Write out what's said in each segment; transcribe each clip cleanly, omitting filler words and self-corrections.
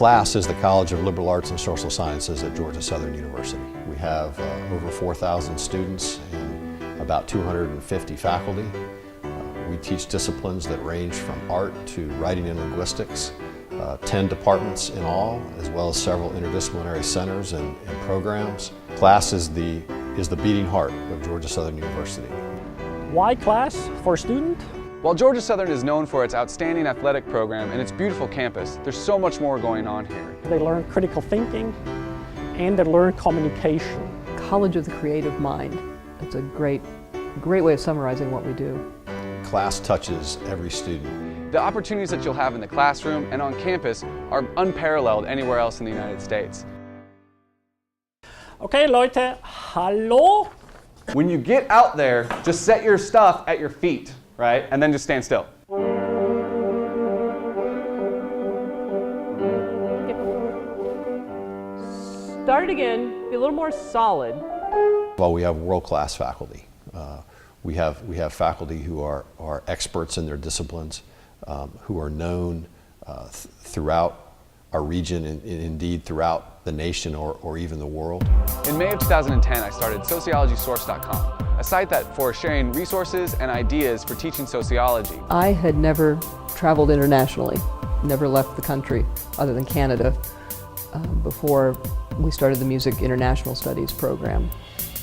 CLASS is the College of Liberal Arts and Social Sciences at Georgia Southern University. We have over 4,000 students and about 250 faculty. We teach disciplines that range from art to writing and linguistics, 10 departments in all, as well as several interdisciplinary centers and programs. CLASS is the beating heart of Georgia Southern University. Why CLASS for a student? While Georgia Southern is known for its outstanding athletic program and its beautiful campus, there's so much more going on here. They learn critical thinking and they learn communication. College of the Creative Mind. It's a great way of summarizing what we do. CLASS touches every student. The opportunities that you'll have in the classroom and on campus are unparalleled anywhere else in the United States. Okay, Leute, hallo? When you get out there, just set your stuff at your feet, right? And then just stand still. Start it again, be a little more solid. Well, we have world-class faculty. We have faculty who are experts in their disciplines, who are known throughout our region and indeed throughout the nation or even the world. In May of 2010, I started sociologysource.com, a site for sharing resources and ideas for teaching sociology. I had never traveled internationally, never left the country other than Canada before we started the Music International Studies program.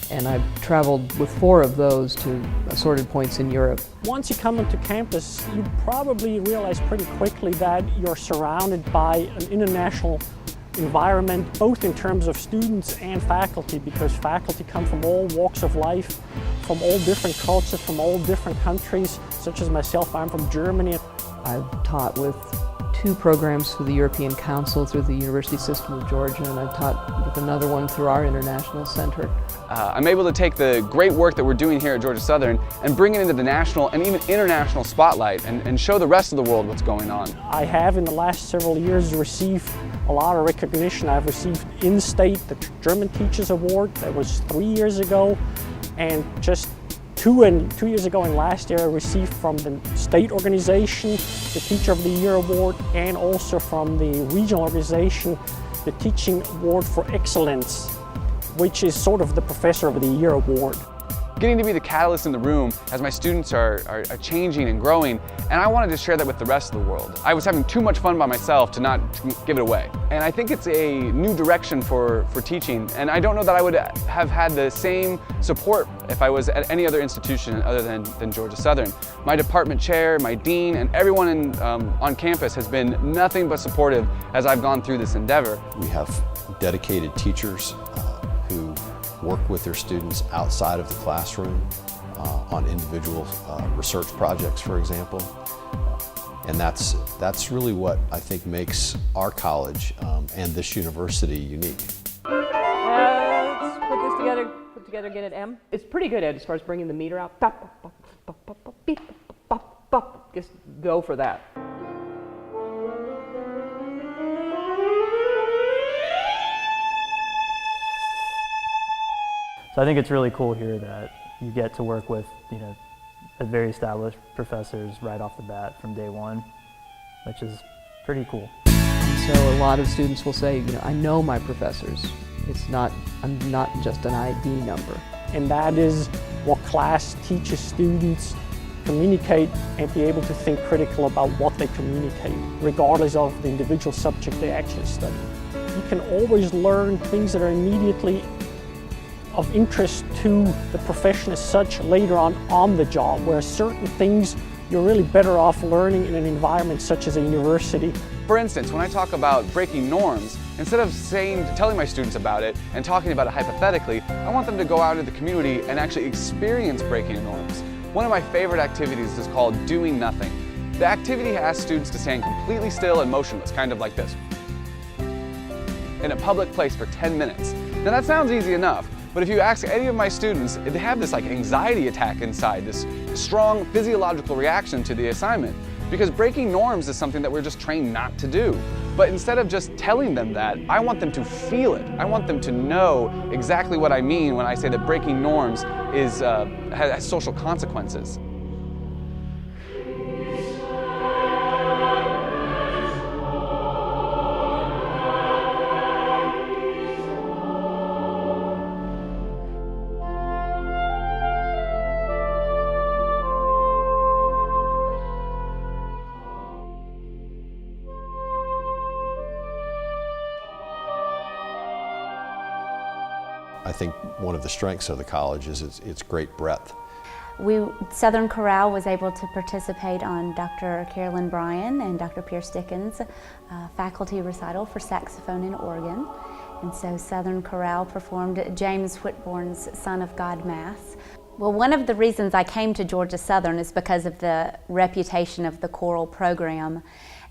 And I've traveled with 4 of those to assorted points in Europe. Once you come onto campus, you probably realize pretty quickly that you're surrounded by an international environment, both in terms of students and faculty, because faculty come from all walks of life, from all different cultures, from all different countries, such as myself. I'm from Germany. I've taught with 2 programs through the European Council, through the University System of Georgia, and I've taught with another one through our International Center. I'm able to take the great work that we're doing here at Georgia Southern and bring it into the national and even international spotlight and show the rest of the world what's going on. I have in the last several years received a lot of recognition. I've received in-state the German Teachers Award. That was 3 years ago, and just 2 years ago and last year I received from the state organization the Teacher of the Year Award, and also from the regional organization the Teaching Award for Excellence, which is sort of the Professor of the Year Award. Getting to be the catalyst in the room as my students are changing and growing, and I wanted to share that with the rest of the world. I was having too much fun by myself to not give it away. And I think it's a new direction for teaching, and I don't know that I would have had the same support if I was at any other institution other than Georgia Southern. My department chair, my dean, and everyone on campus has been nothing but supportive as I've gone through this endeavor. We have dedicated teachers who work with their students outside of the classroom on individual research projects, for example. And that's really what I think makes our college and this university unique. Let's put together, get it M. It's pretty good, Ed, as far as bringing the meter out. Just go for that. So I think it's really cool here that you get to work with, very established professors right off the bat from day one, which is pretty cool. And so a lot of students will say, I know my professors. I'm not just an ID number. And that is what CLASS teaches students: communicate and be able to think critical about what they communicate, regardless of the individual subject they actually study. You can always learn things that are immediately of interest to the profession as such later on the job, where certain things you're really better off learning in an environment such as a university. For instance, when I talk about breaking norms, instead of telling my students about it and talking about it hypothetically, I want them to go out into the community and actually experience breaking norms. One of my favorite activities is called doing nothing. The activity asks students to stand completely still and motionless, kind of like this, in a public place for 10 minutes. Now that sounds easy enough, but if you ask any of my students, they have this anxiety attack inside, this strong physiological reaction to the assignment, because breaking norms is something that we're just trained not to do. But instead of just telling them that, I want them to feel it. I want them to know exactly what I mean when I say that breaking norms has social consequences. think one of the strengths of the college is its great breadth. Southern Chorale was able to participate on Dr. Carolyn Bryan and Dr. Pierce Dickens' faculty recital for saxophone and organ. And so Southern Chorale performed James Whitbourne's Son of God Mass. Well, one of the reasons I came to Georgia Southern is because of the reputation of the choral program.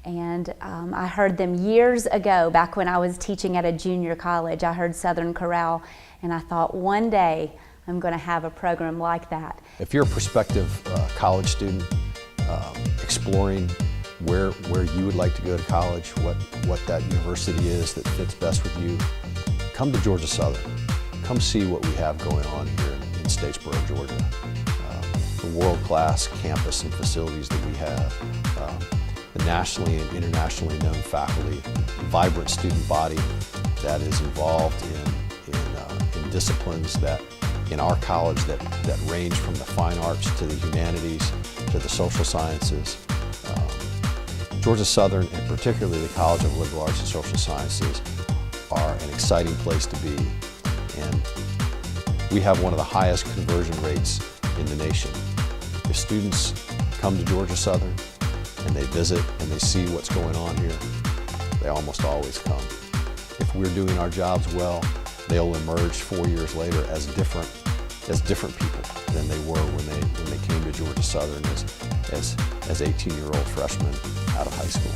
And I heard them years ago, back when I was teaching at a junior college. I heard Southern Chorale, and I thought one day I'm going to have a program like that. If you're a prospective college student exploring where you would like to go to college, what that university is that fits best with you, come to Georgia Southern. Come see what we have going on here in Statesboro, Georgia. The world-class campus and facilities that we have, the nationally and internationally known faculty, vibrant student body that is involved in disciplines that in our college that range from the fine arts to the humanities to the social sciences. Georgia Southern, and particularly the College of Liberal Arts and Social Sciences, are an exciting place to be. And we have one of the highest conversion rates in the nation. If students come to Georgia Southern and they visit and they see what's going on here, they almost always come. If we're doing our jobs well, they'll emerge 4 years later as different people than they were when they came to Georgia Southern as 18-year-old freshmen out of high school.